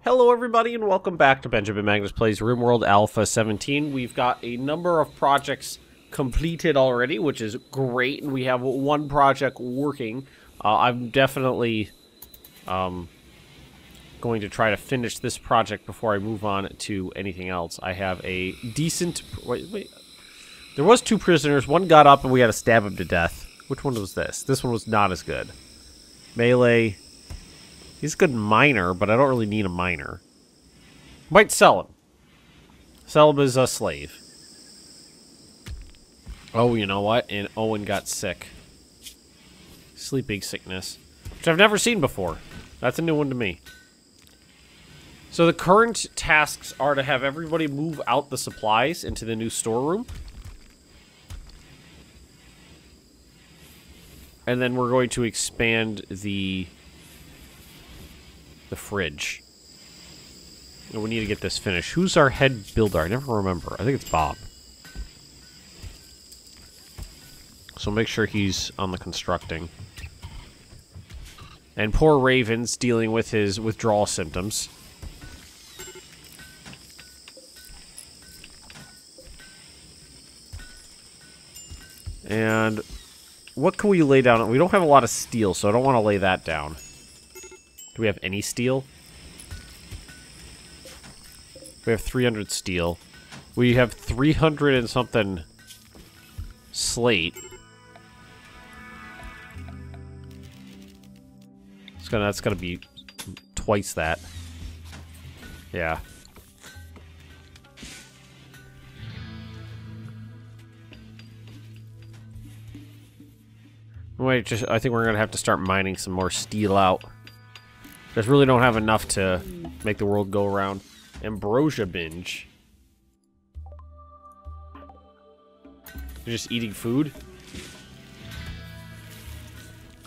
Hello everybody and welcome back to Benjamin Magnus Plays Rimworld Alpha 17. We've got a number of projects completed already, which is great, and we have one project working. I'm definitely going to try to finish this project before I move on to anything else. I have a decent... Wait. There was 2 prisoners. One got up and we had to stab him to death. Which one was this? This one was not as good. Melee... He's a good miner, but I don't really need a miner. Might sell him. Sell him as a slave. Oh, you know what? And Owen got sick. Sleeping sickness. Which I've never seen before. That's a new one to me. So the current tasks are to have everybody move out the supplies into the new storeroom. And then we're going to expand the fridge. And we need to get this finished. Who's our head builder? I never remember. I think it's Bob. So make sure he's on the constructing. And poor Raven's dealing with his withdrawal symptoms. And what can we lay down? We don't have a lot of steel, so I don't want to lay that down. Do we have any steel? We have 300 steel. We have 300 and something slate. That's gonna be twice that. Yeah. Wait, I think we're gonna have to start mining some more steel out. Just really don't have enough to make the world go around. Ambrosia binge. You're just eating food?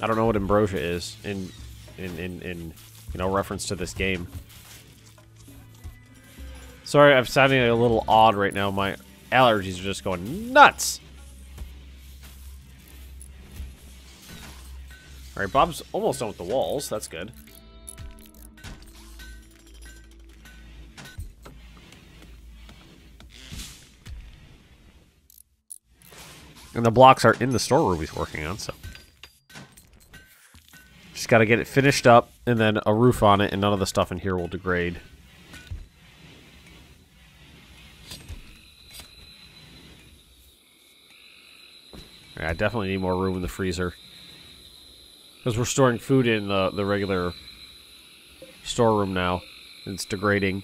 I don't know what ambrosia is in reference to this game. Sorry, I'm sounding a little odd right now. My allergies are just going nuts. Alright, Bob's almost done with the walls. That's good. And the blocks are in the storeroom he's working on, so. Just gotta get it finished up, and then a roof on it, and none of the stuff in here will degrade. Yeah, I definitely need more room in the freezer. Because we're storing food in the regular storeroom now. And it's degrading.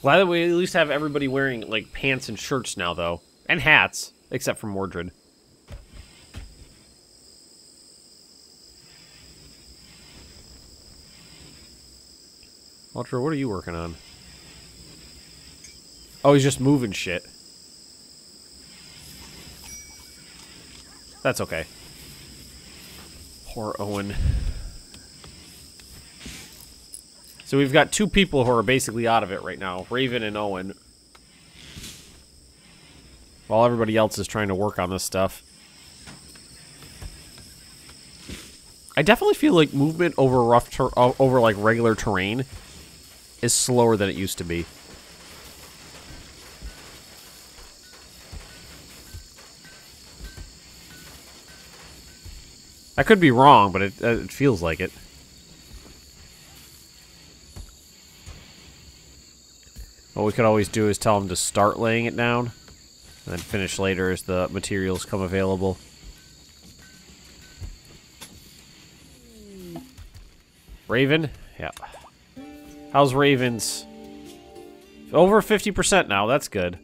Glad that we at least have everybody wearing, like, pants and shirts now, though. And hats. Except for Mordred. Walter, what are you working on? Oh, he's just moving shit. That's okay. Poor Owen. So we've got 2 people who are basically out of it right now. Raven and Owen. While everybody else is trying to work on this stuff. I definitely feel like movement over over like regular terrain is slower than it used to be. I could be wrong, but it feels like it. What we could always do is tell them to start laying it down, and then finish later as the materials come available. Raven? Yeah. How's Raven's? Over 50% now, that's good.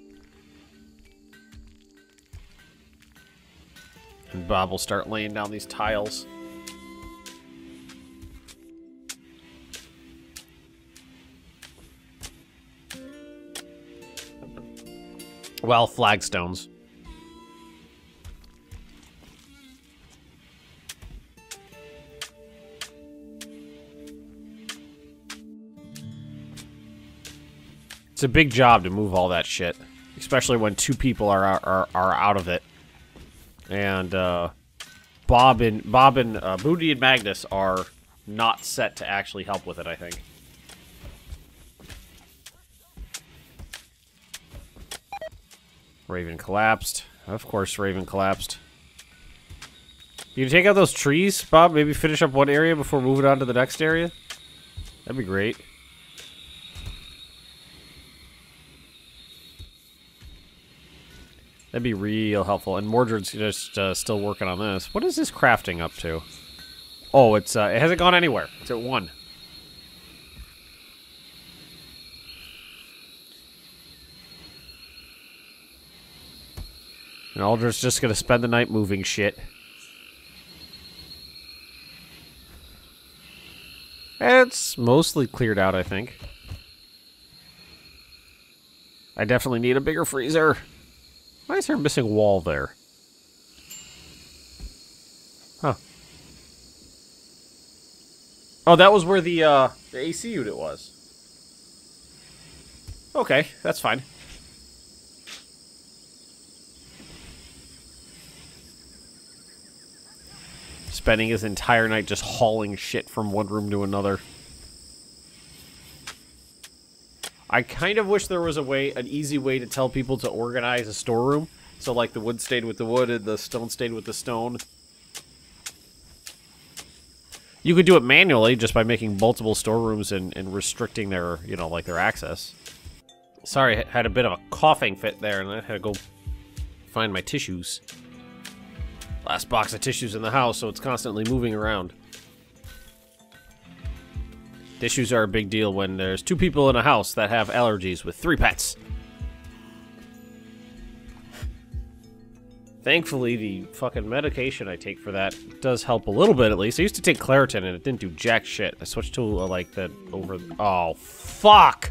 And Bob will start laying down these tiles. Well, flagstones. It's a big job to move all that shit, especially when 2 people are out of it. And Bob and Booty and Magnus are not set to actually help with it, I think. Raven collapsed. Of course, Raven collapsed. You take out those trees, Bob? Maybe finish up one area before moving on to the next area? That'd be great. That'd be real helpful. And Mordred's just still working on this. What is this crafting up to? Oh, it's it hasn't gone anywhere. It's at 1. And Aldred's just gonna spend the night moving shit. It's mostly cleared out, I think. I definitely need a bigger freezer. Why is there a missing wall there? Huh. Oh, that was where the AC unit was. Okay, that's fine. Spending his entire night just hauling shit from one room to another. I kind of wish there was a way, an easy way to tell people to organize a storeroom. So like the wood stayed with the wood and the stone stayed with the stone. You could do it manually just by making multiple storerooms and restricting their, you know, like their access. Sorry, I had a bit of a coughing fit there and I had to go find my tissues. Last box of tissues in the house, so it's constantly moving around. Tissues are a big deal when there's 2 people in a house that have allergies with 3 pets. Thankfully, the fucking medication I take for that does help a little bit, at least. I used to take Claritin, and it didn't do jack shit. I switched to, like, that over... Oh, fuck!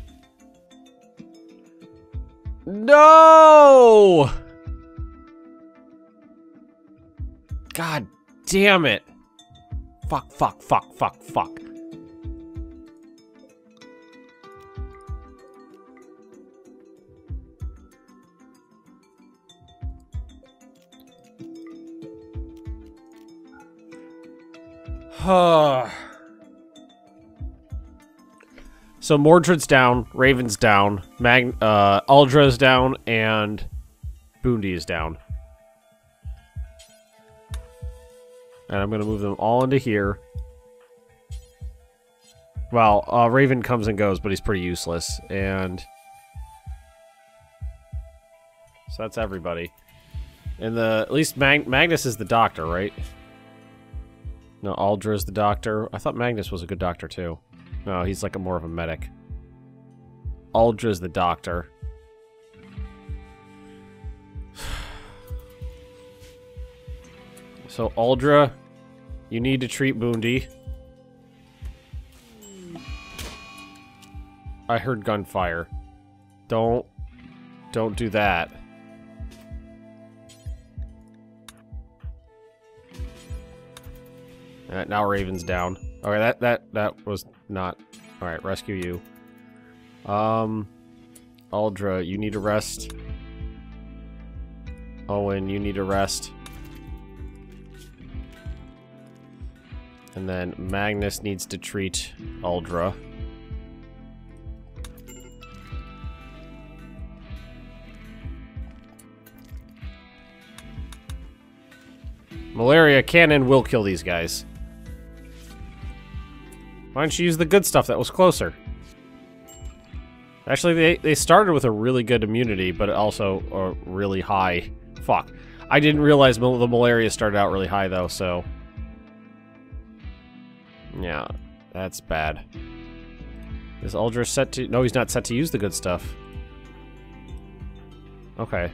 No! God damn it. Fuck, fuck, fuck, fuck, fuck. So Mordred's down, Raven's down, Aldra's down, and Boondy is down. And I'm going to move them all into here. Well, Raven comes and goes, but he's pretty useless. And so that's everybody. And at least Magnus is the doctor, right? No, Aldra's the doctor. I thought Magnus was a good doctor, too. No, he's like more of a medic. Aldra's the doctor. So, Aldra, you need to treat Boondy. I heard gunfire. Don't do that. Now Raven's down. Okay, that was not... Alright, rescue you. Aldra, you need to rest. Owen, you need to rest. And then Magnus needs to treat Aldra. Malaria can and will kill these guys. Why don't you use the good stuff that was closer? Actually, they started with a really good immunity, but also a really high... Fuck. I didn't realize the malaria started out really high, though, so... Yeah, that's bad. Is Aldra set to... No, he's not set to use the good stuff. Okay.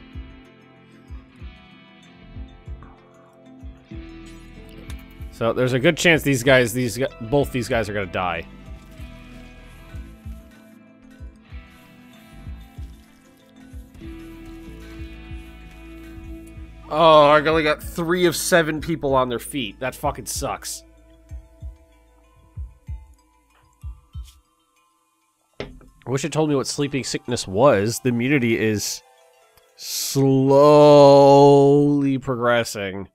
So there's a good chance both these guys are gonna die. Oh, I only got 3 of 7 people on their feet. That fucking sucks. wish it told me what sleeping sickness was. The immunity is slowly progressing.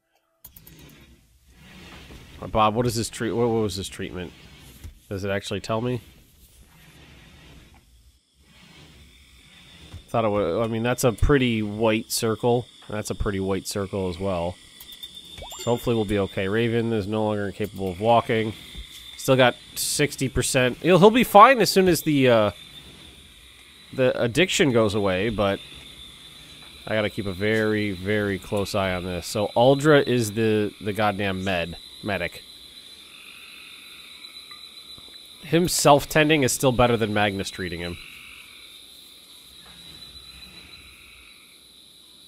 Bob, what is this what was this treatment? Does it actually tell me? Thought it would. I mean, that's a pretty white circle. That's a pretty white circle as well. So hopefully we'll be okay. Raven is no longer incapable of walking. Still got 60%. He'll be fine as soon as the addiction goes away, but I gotta keep a very, very close eye on this. So Aldra is the goddamn medic. Him self-tending is still better than Magnus treating him.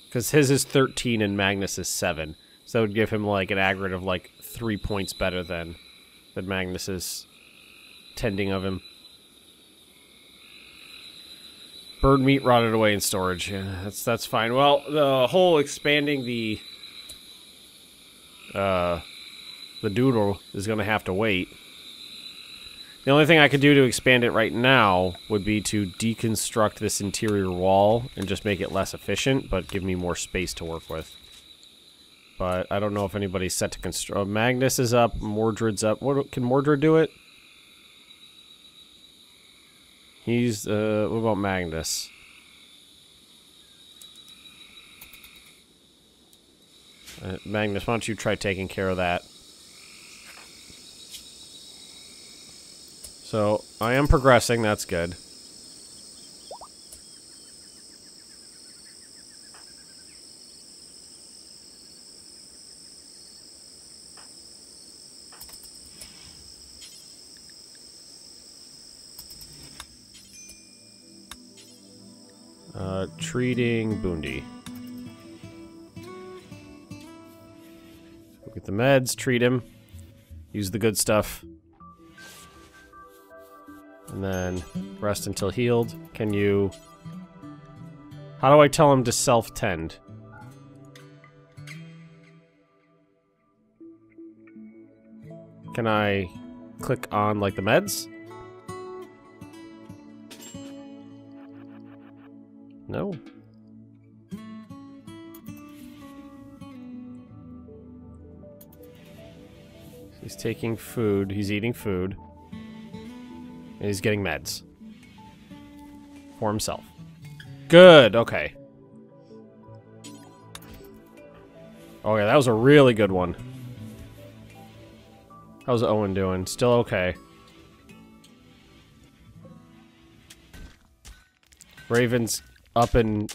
Because his is 13 and Magnus is 7. So that would give him like an aggregate of like 3 points better than Magnus's tending of him. Bird meat rotted away in storage. Yeah, that's fine. Well, the whole expanding the doodle is going to have to wait. The only thing I could do to expand it right now would be to deconstruct this interior wall and just make it less efficient, but give me more space to work with. But I don't know if anybody's set to construct. Magnus is up, Mordred's up. What can Mordred do it? He's what about Magnus? Magnus, why don't you try taking care of that? So, I am progressing, that's good. Treating Bundi. Look at the meds, treat him. Use the good stuff. And then rest until healed. Can you... How do I tell him to self-tend? Can I click on, like, the meds? No. He's taking food. He's eating food. And he's getting meds. For himself. Good, okay. Okay, that was a really good one. How's Owen doing? Still okay. Raven's up and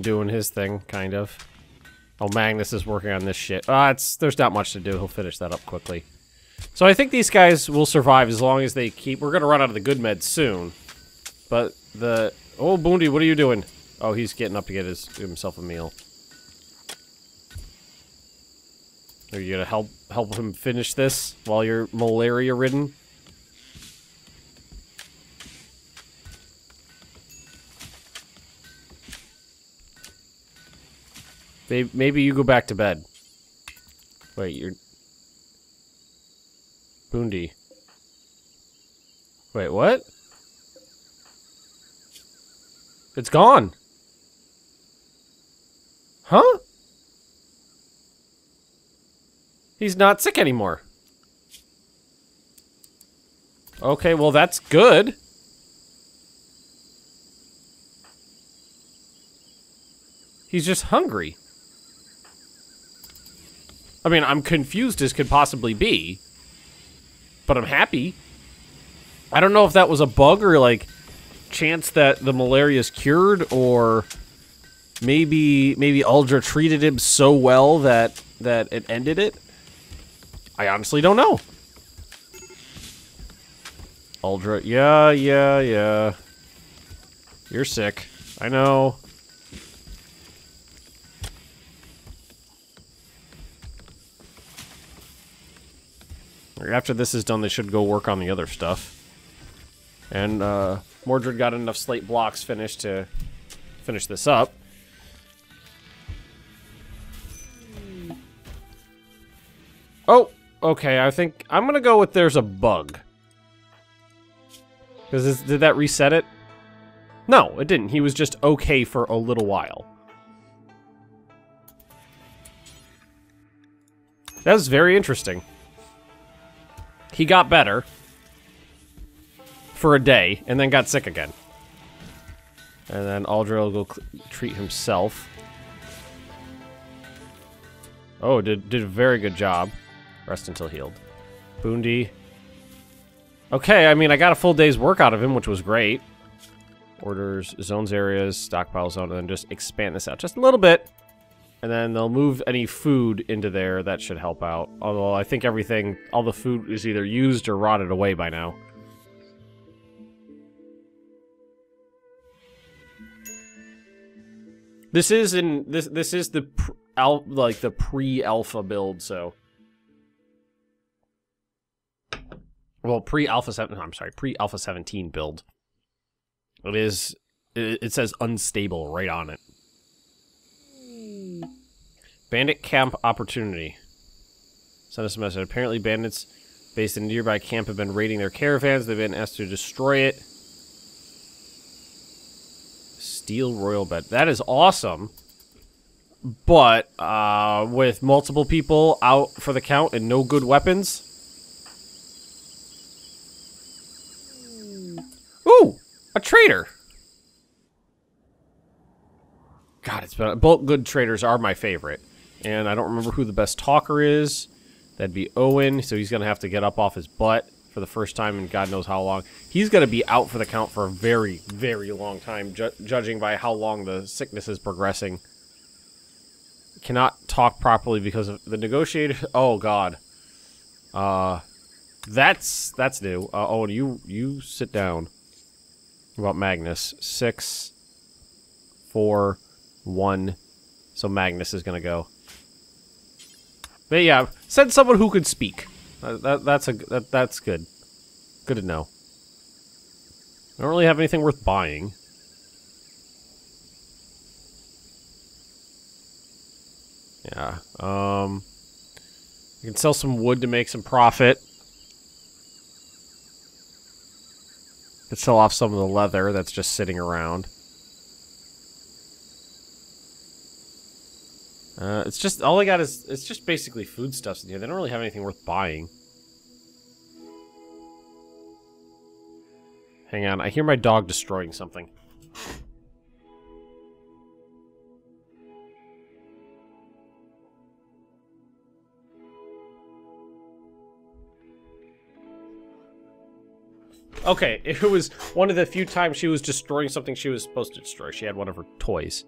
doing his thing, kind of. Oh, Magnus is working on this shit. There's not much to do. He'll finish that up quickly. So I think these guys will survive as long as they keep... We're gonna run out of the good meds soon. But the... Oh, Bundi, what are you doing? Oh, he's getting up to get himself a meal. Are you gonna help him finish this while you're malaria-ridden? Maybe you go back to bed. Wait, you're... Bundi. Wait, what? It's gone. Huh? He's not sick anymore. Okay, well that's good. He's just hungry. I mean, I'm confused as could possibly be. But I'm happy. I don't know if that was a bug or, like, chance that the malaria is cured, or maybe Aldra treated him so well that it ended it. I honestly don't know. Aldra, yeah. You're sick. I know. After this is done, they should go work on the other stuff. And, Mordred got enough slate blocks finished to finish this up. Oh, okay, I think I'm gonna go with there's a bug. Because did that reset it? No, it didn't. He was just okay for a little while. That was very interesting. He got better for a day, and then got sick again. And then Aldra will go treat himself. Oh, did a very good job. Rest until healed. Boondy. Okay, I mean, I got a full day's work out of him, which was great. Orders, zones, areas, stockpile zone, and then just expand this out just a little bit. And then they'll move any food into there. That should help out. Although I think everything, all the food is either used or rotted away by now. This is the the pre-alpha build, so. Well, pre-alpha 7. I'm sorry, pre-alpha 17 build. It says unstable right on it. Bandit camp opportunity. Send us a message. Apparently bandits based in a nearby camp have been raiding their caravans. They've been asked to destroy it. Steel royal bed. That is awesome. But with multiple people out for the count and no good weapons. Ooh, a traitor. God, it's been both good traders are my favorite. And I don't remember who the best talker is. That'd be Owen, so he's going to have to get up off his butt for the first time in God knows how long. He's going to be out for the count for a very, very long time, judging by how long the sickness is progressing. Cannot talk properly because of the negotiator. Oh, God. That's new. Owen, you sit down. What about Magnus? 6, 4, 1. So Magnus is going to go. But yeah, send someone who could speak. That's good. Good to know. I don't really have anything worth buying. Yeah. You can sell some wood to make some profit. Could sell off some of the leather that's just sitting around. It's just, all I got is, it's just basically foodstuffs in here. They don't really have anything worth buying. Hang on, I hear my dog destroying something. Okay, it was one of the few times she was destroying something she was supposed to destroy. She had one of her toys.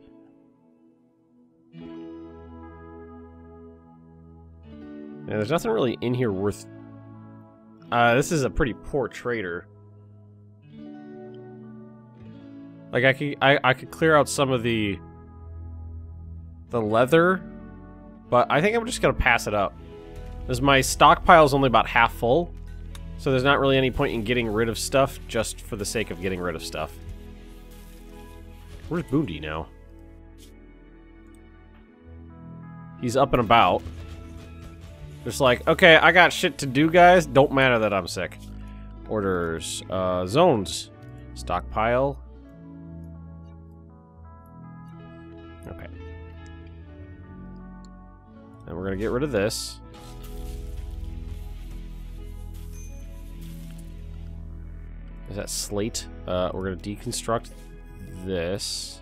Yeah, there's nothing really in here worth... this is a pretty poor trader. Like, I could clear out some of the leather, but I think I'm just gonna pass it up. Because my stockpile's only about half full, so there's not really any point in getting rid of stuff just for the sake of getting rid of stuff. Where's Boondy now? He's up and about. Just like, okay, I got shit to do, guys. Don't matter that I'm sick. Orders. Zones. Stockpile. Okay. And we're gonna get rid of this. Is that slate? We're gonna deconstruct this.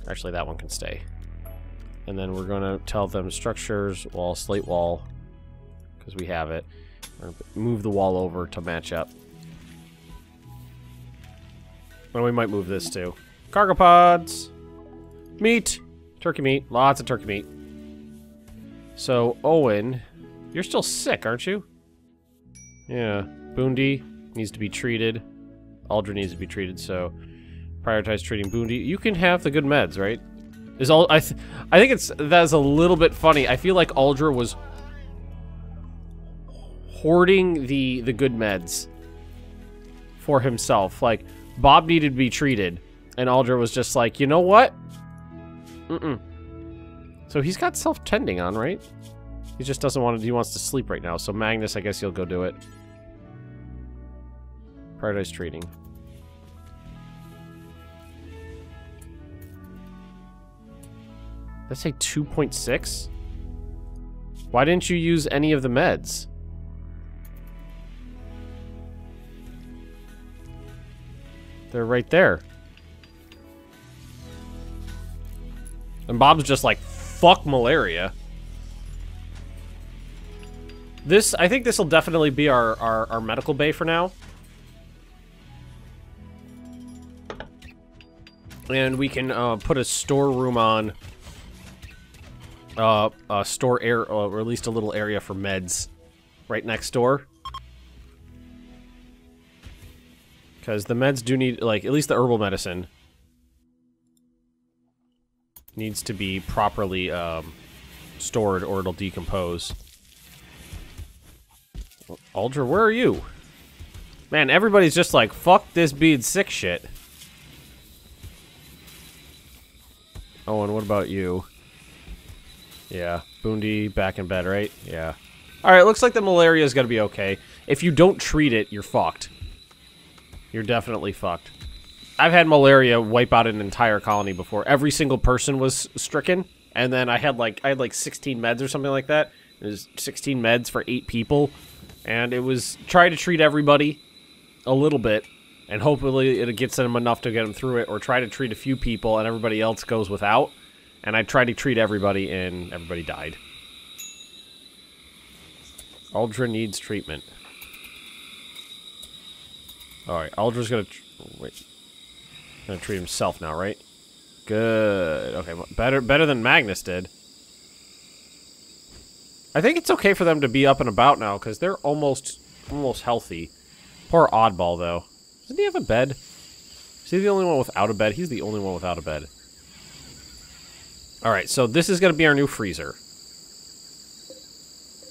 Actually, that one can stay. And then we're gonna tell them structures, wall, slate wall, because we have it. We're gonna move the wall over to match up. And we might move this too. Cargo pods! Meat! Turkey meat. Lots of turkey meat. So, Owen, you're still sick, aren't you? Yeah. Boondy needs to be treated. Aldra needs to be treated, so prioritize treating Boondy. You can have the good meds, right? Is all I think that's a little bit funny. I feel like Aldra was hoarding the good meds for himself. Like, Bob needed to be treated, and Aldra was just like, you know what? So he's got self-tending on, right? He just doesn't want to... He wants to sleep right now. So Magnus, I guess he'll go do it. Prioritize treating. Let's say 2.6? Why didn't you use any of the meds? They're right there. And Bob's just like, fuck malaria. This, I think this will definitely be our medical bay for now. And we can put a storeroom on. Store air, or at least a little area for meds right next door. Because the meds do need, like, at least the herbal medicine needs to be properly stored or it'll decompose. Aldra, where are you? Man, everybody's just like, fuck this being sick shit. Oh, and what about you? Yeah, Boondy back in bed, right? Yeah. Alright, looks like the malaria is gonna be okay. If you don't treat it, you're fucked. You're definitely fucked. I've had malaria wipe out an entire colony before. Every single person was stricken, and then I had like 16 meds or something like that. It was 16 meds for 8 people, and it was try to treat everybody a little bit, and hopefully it gets them enough to get them through it, or try to treat a few people and everybody else goes without. And I tried to treat everybody, and everybody died. Aldra needs treatment. Alright, Aldra's gonna... wait. Gonna treat himself now, right? Good. Okay, better than Magnus did. I think it's okay for them to be up and about now, because they're almost healthy. Poor Oddball, though. Doesn't he have a bed? Is he the only one without a bed? He's the only one without a bed. Alright, so this is going to be our new freezer.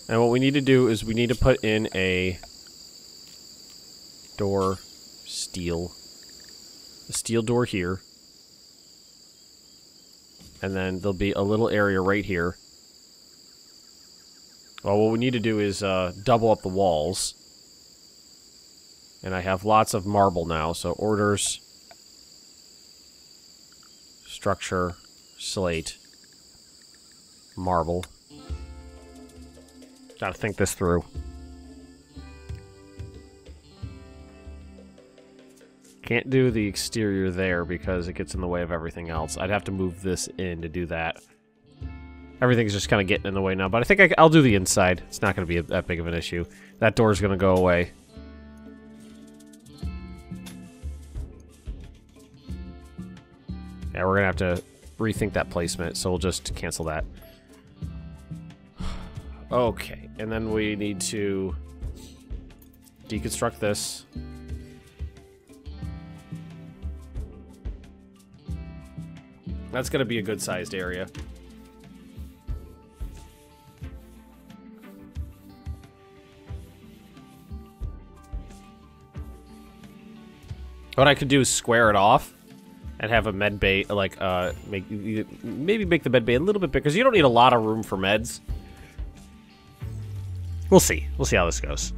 And what we need to do is we need to put in a door, a steel door here. And then there'll be a little area right here. Well, what we need to do is double up the walls. And I have lots of marble now, so orders, structure, slate, marble. Gotta think this through. Can't do the exterior there because it gets in the way of everything else. I'd have to move this in to do that. Everything's just kind of getting in the way now, but I think I'll do the inside. It's not going to be that big of an issue. That door's going to go away. Yeah, we're going to have to rethink that placement, so we'll just cancel that. Okay, and then we need to deconstruct this. That's going to be a good-sized area. What I could do is square it off and have a med bay, like, maybe make the med bay a little bit bigger, because you don't need a lot of room for meds. We'll see. We'll see how this goes.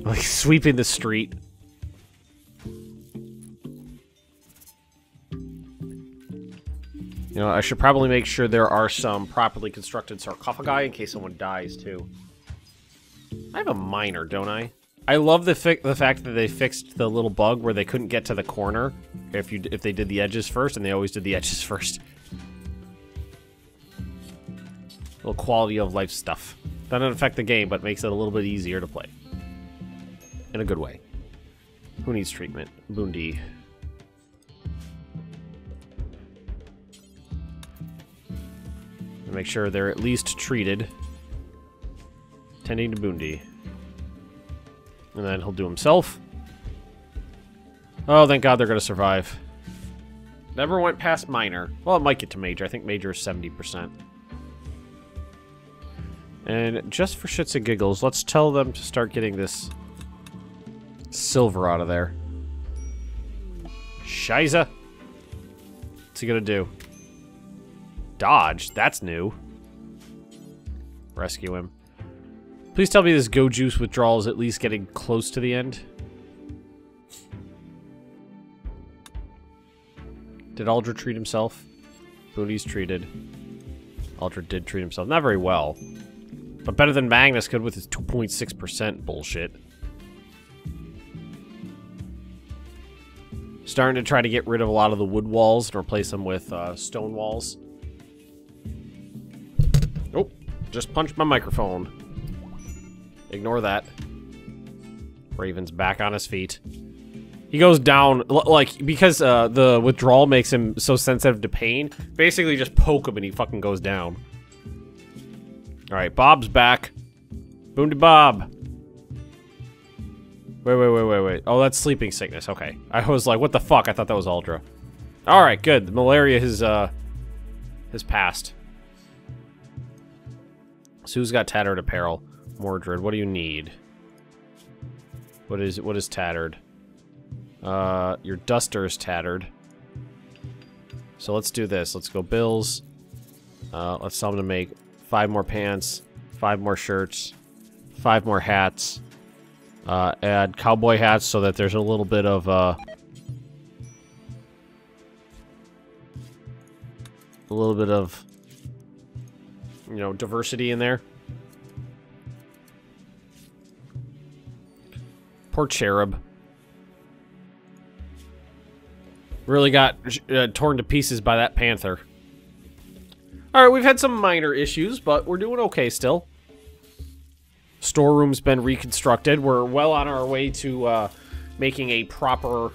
Like, sweeping the street. You know, I should probably make sure there are some properly constructed sarcophagi in case someone dies, too. I have a miner, don't I? I love the fact that they fixed the little bug where they couldn't get to the corner if they did the edges first, and they always did the edges first. Little quality of life stuff. Doesn't affect the game, but makes it a little bit easier to play. In a good way. Who needs treatment? Boondy. Make sure they're at least treated. Tending to Boondy. And then he'll do himself. Oh, thank God they're going to survive. Never went past minor. Well, it might get to major. I think major is 70%. And just for shits and giggles, let's tell them to start getting this silver out of there. Shiza. What's he going to do? Dodge? That's new. Rescue him. Please tell me this Go Juice withdrawal is at least getting close to the end. Did Aldra treat himself? Booney's treated. Aldra did treat himself. Not very well. But better than Magnus could with his 2.6% bullshit. Starting to try to get rid of a lot of the wood walls and replace them with stone walls. Oh, just punched my microphone. Ignore that. Raven's back on his feet. He goes down, like, because the withdrawal makes him so sensitive to pain. Basically, just poke him and he fucking goes down. Alright, Bob's back. Boom to Bob. Wait. Oh, that's sleeping sickness. Okay. I was like, what the fuck? I thought that was Aldra. Alright, good. The malaria has passed. Sue's got tattered apparel. Mordred, what do you need? What is tattered? Your duster is tattered. So let's do this. Let's go bills. Let's tell them to make 5 more pants, 5 more shirts, 5 more hats. Add cowboy hats so that there's a little bit of, you know, diversity in there. Poor Cherub. Really got torn to pieces by that panther. Alright, we've had some minor issues, but we're doing okay still. Storeroom's been reconstructed. We're well on our way to making a proper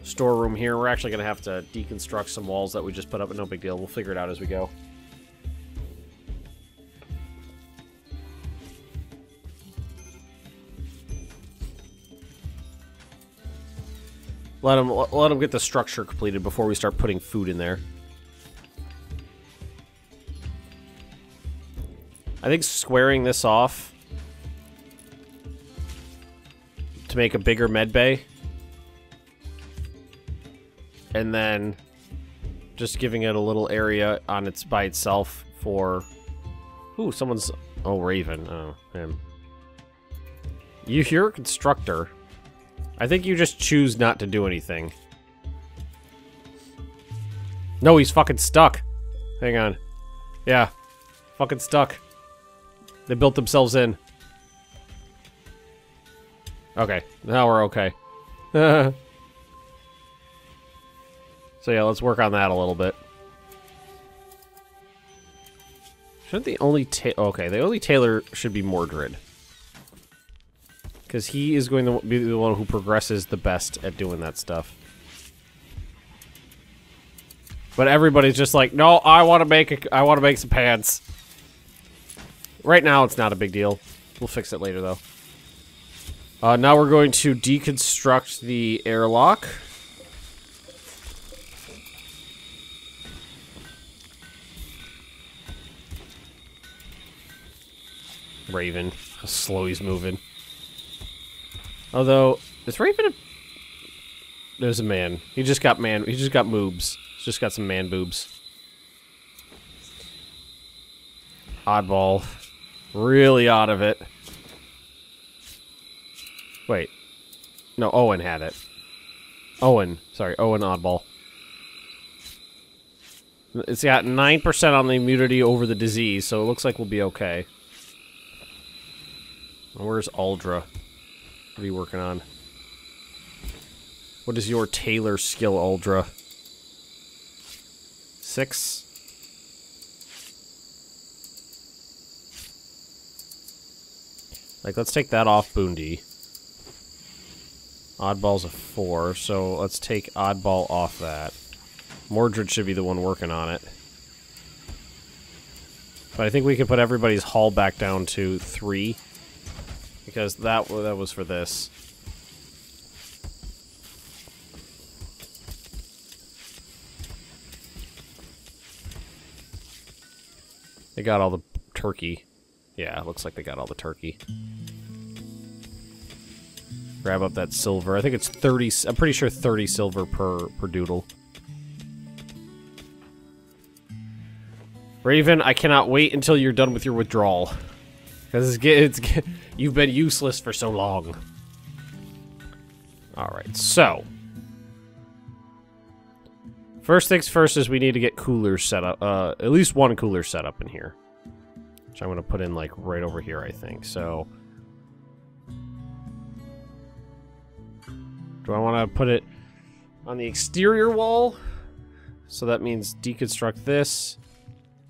storeroom here. We're actually going to have to deconstruct some walls that we just put up, but no big deal. We'll figure it out as we go. Let him get the structure completed before we start putting food in there. I think squaring this off to make a bigger med bay, and then just giving it a little area on its by itself for... Ooh, someone's... Oh, Raven. Oh, him. You're a constructor. I think you just choose not to do anything. No, he's fucking stuck. Hang on. Yeah. Fucking stuck. They built themselves in. Okay. Now we're okay. So yeah, let's work on that a little bit. Shouldn't the only okay, the only tailor should be Mordred. Because he is going to be the one who progresses the best at doing that stuff. But everybody's just like, no, I want to make some pants. Right now, it's not a big deal. We'll fix it later, though. Now we're going to deconstruct the airlock. Raven, how slow he's moving. Although, is Raven a... There's a man. He just got moobs. He's just got some man boobs. Oddball. Really out of it. Wait. No, Owen had it. Owen. Sorry, Owen Oddball. It's got 9% on the immunity over the disease, so it looks like we'll be okay. Where's Aldra? What are you working on? What is your tailor skill, Aldra? 6? Like, let's take that off Boondy. Oddball's a 4, so let's take Oddball off that. Mordred should be the one working on it. But I think we can put everybody's hull back down to 3. Because that was for this. They got all the turkey. Yeah, it looks like they got all the turkey. Grab up that silver. I think it's 30... I'm pretty sure 30 silver per doodle. Raven, I cannot wait until you're done with your withdrawal. Because you've been useless for so long. Alright, so. First things first is we need to get coolers set up. At least one cooler set up in here. Which I'm going to put in, like, right over here, I think. So. Do I want to put it on the exterior wall? So that means deconstruct this.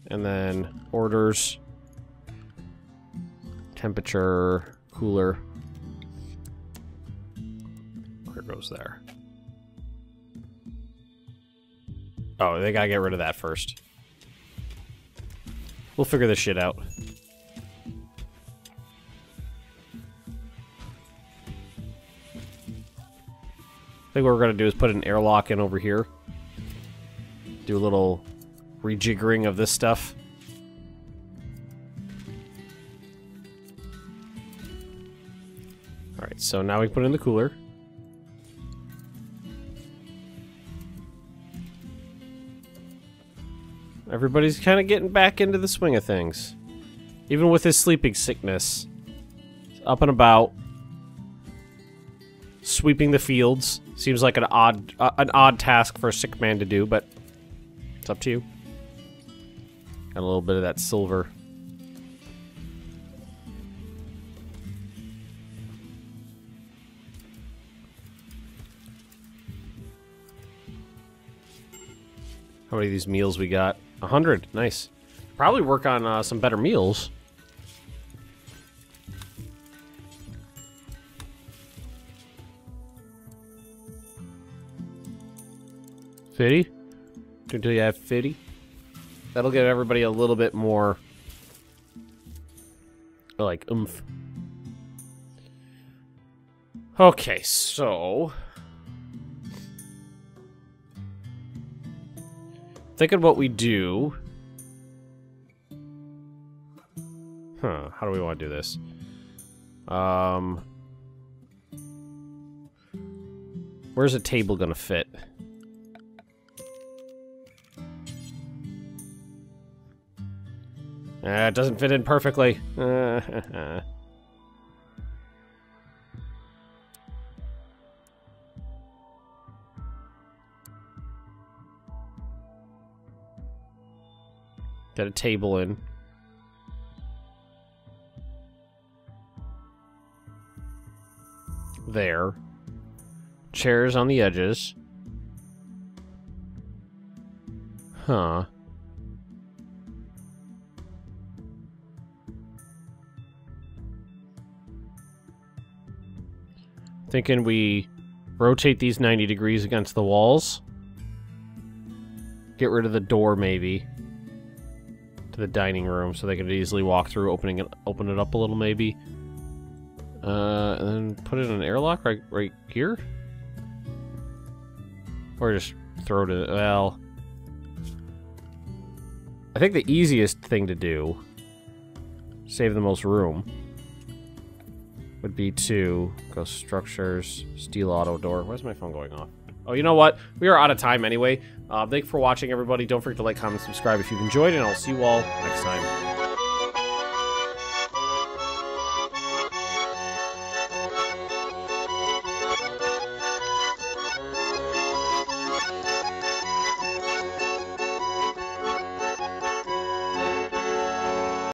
And then orders. Temperature. Cooler. Where goes there? Oh, they gotta get rid of that first. We'll figure this shit out. I think what we're gonna do is put an airlock in over here. Do a little rejiggering of this stuff. Alright, so now we put in the cooler. Everybody's kind of getting back into the swing of things. Even with his sleeping sickness. Up and about. Sweeping the fields. Seems like an odd task for a sick man to do, but it's up to you. Got a little bit of that silver. How many of these meals we got? 100. Nice. Probably work on some better meals. $50? Until you have 50? That'll give everybody a little bit more, like, oomph. Okay, so... thinking what we do. Huh, how do we want to do this? Where's a table gonna fit? It doesn't fit in perfectly. Get a table in. There. Chairs on the edges. Huh. Thinking we rotate these 90 degrees against the walls. Get rid of the door, maybe. To the dining room, so they could easily walk through, open it up a little, maybe. And then put it in an airlock right here? Or just throw it in, well... I think the easiest thing to do, save the most room, would be to go structures, steel auto door. Where's my phone going off? Oh, you know what? We are out of time anyway. Thank you for watching, everybody. Don't forget to like, comment, subscribe if you've enjoyed, and I'll see you all next time.